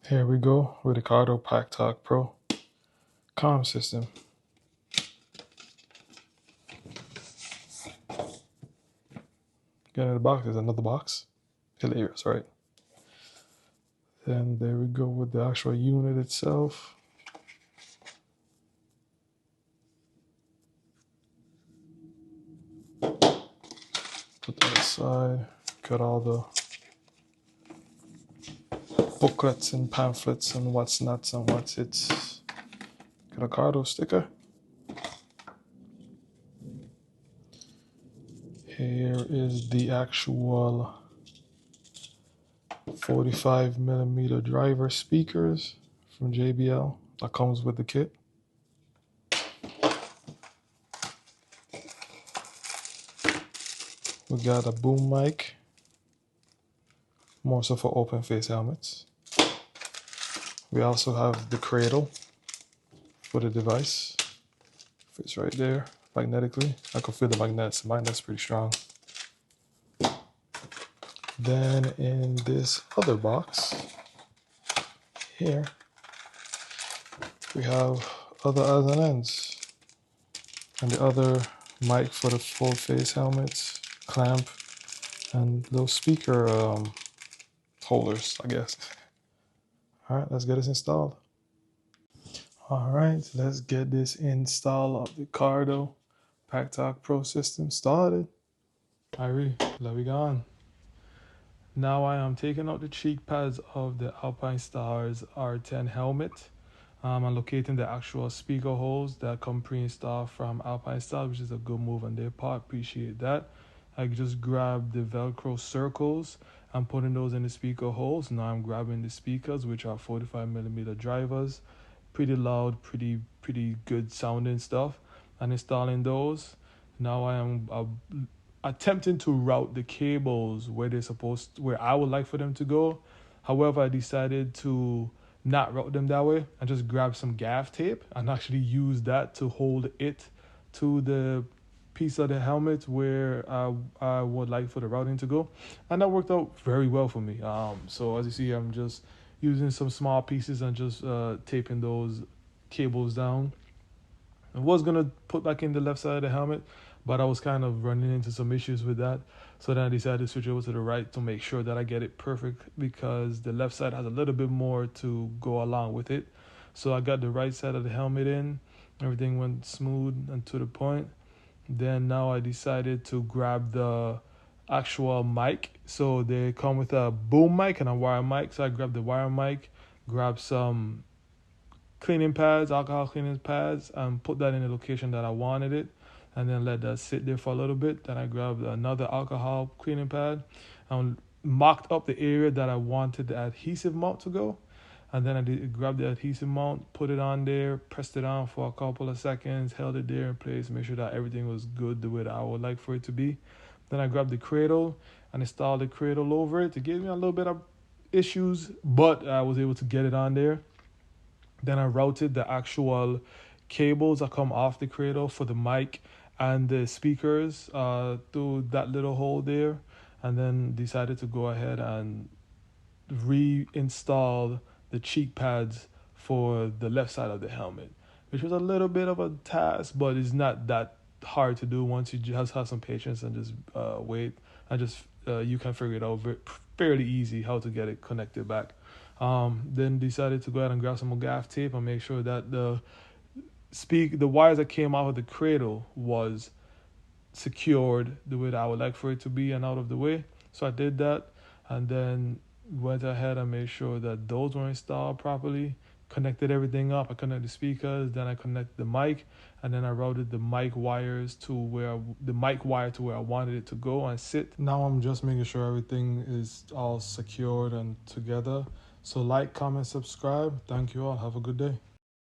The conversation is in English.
Here we go with the Packtalk Pro comm system. Get in the box, there's another box. Hilarious, right? Then there we go with the actual unit itself. Put that aside. Got all the booklets and pamphlets and what's nuts and what's it's. Got a Cardo sticker. Here is the actual 45mm driver speakers from JBL that comes with the kit. We got a boom mic, more so for open face helmets. We also have the cradle for the device. Fits right there magnetically. I can feel the magnets. The magnet's pretty strong. Then in this other box here, we have other odds and ends. And the other mic for the full face helmets, clamp, and little speaker holders, I guess. All right, let's get this installed. All right, let's get this install of the Cardo Packtalk Pro system started. Irie, let me go on. Now I am taking out the cheek pads of the Alpinestars R10 Helmet. I'm locating the actual speaker holes that come pre-installed from Alpinestars, which is a good move on their part. Appreciate that. I just grabbed the Velcro circles. I'm putting those in the speaker holes. Now I'm grabbing the speakers, which are 45mm drivers. Pretty loud, pretty good sounding stuff. And installing those. Now I am attempting to route the cables where where I would like for them to go. However, I decided to not route them that way. I just grab some gaff tape and actually use that to hold it to the piece of the helmet where I would like for the routing to go, and that worked out very well for me. So as you see, I'm just using some small pieces and just taping those cables down. I was gonna put back in the left side of the helmet, but I was kind of running into some issues with that. So then I decided to switch over to the right to make sure that I get it perfect, because the left side has a little bit more to go along with it. So I got the right side of the helmet in. Everything went smooth and to the point. Then now I decided to grab the actual mic. So they come with a boom mic and a wire mic. So I grabbed the wire mic, grabbed some cleaning pads, alcohol cleaning pads, and put that in the location that I wanted it, and then let that sit there for a little bit. Then I grabbed another alcohol cleaning pad and mocked up the area that I wanted the adhesive mount to go. And then I grabbed the adhesive mount, put it on there, pressed it on for a couple of seconds, held it there in place, made sure that everything was good the way that I would like for it to be. Then I grabbed the cradle and installed the cradle over it. It gave me a little bit of issues, but I was able to get it on there. Then I routed the actual cables that come off the cradle for the mic and the speakers through that little hole there, and then decided to go ahead and reinstall the cheek pads for the left side of the helmet, which was a little bit of a task, but it's not that hard to do once you just have some patience and just wait, and just you can figure it out fairly easy how to get it connected back. Then decided to go ahead and grab some more gaff tape and make sure that the wires that came out of the cradle was secured the way that I would like for it to be and out of the way. So I did that, and then went ahead and made sure that those were installed properly, connected everything up. I connected the speakers, then I connected the mic, and then I routed the mic wires to where I wanted it to go and sit. Now I'm just making sure everything is all secured and together. So like, comment, subscribe. Thank you all. Have a good day.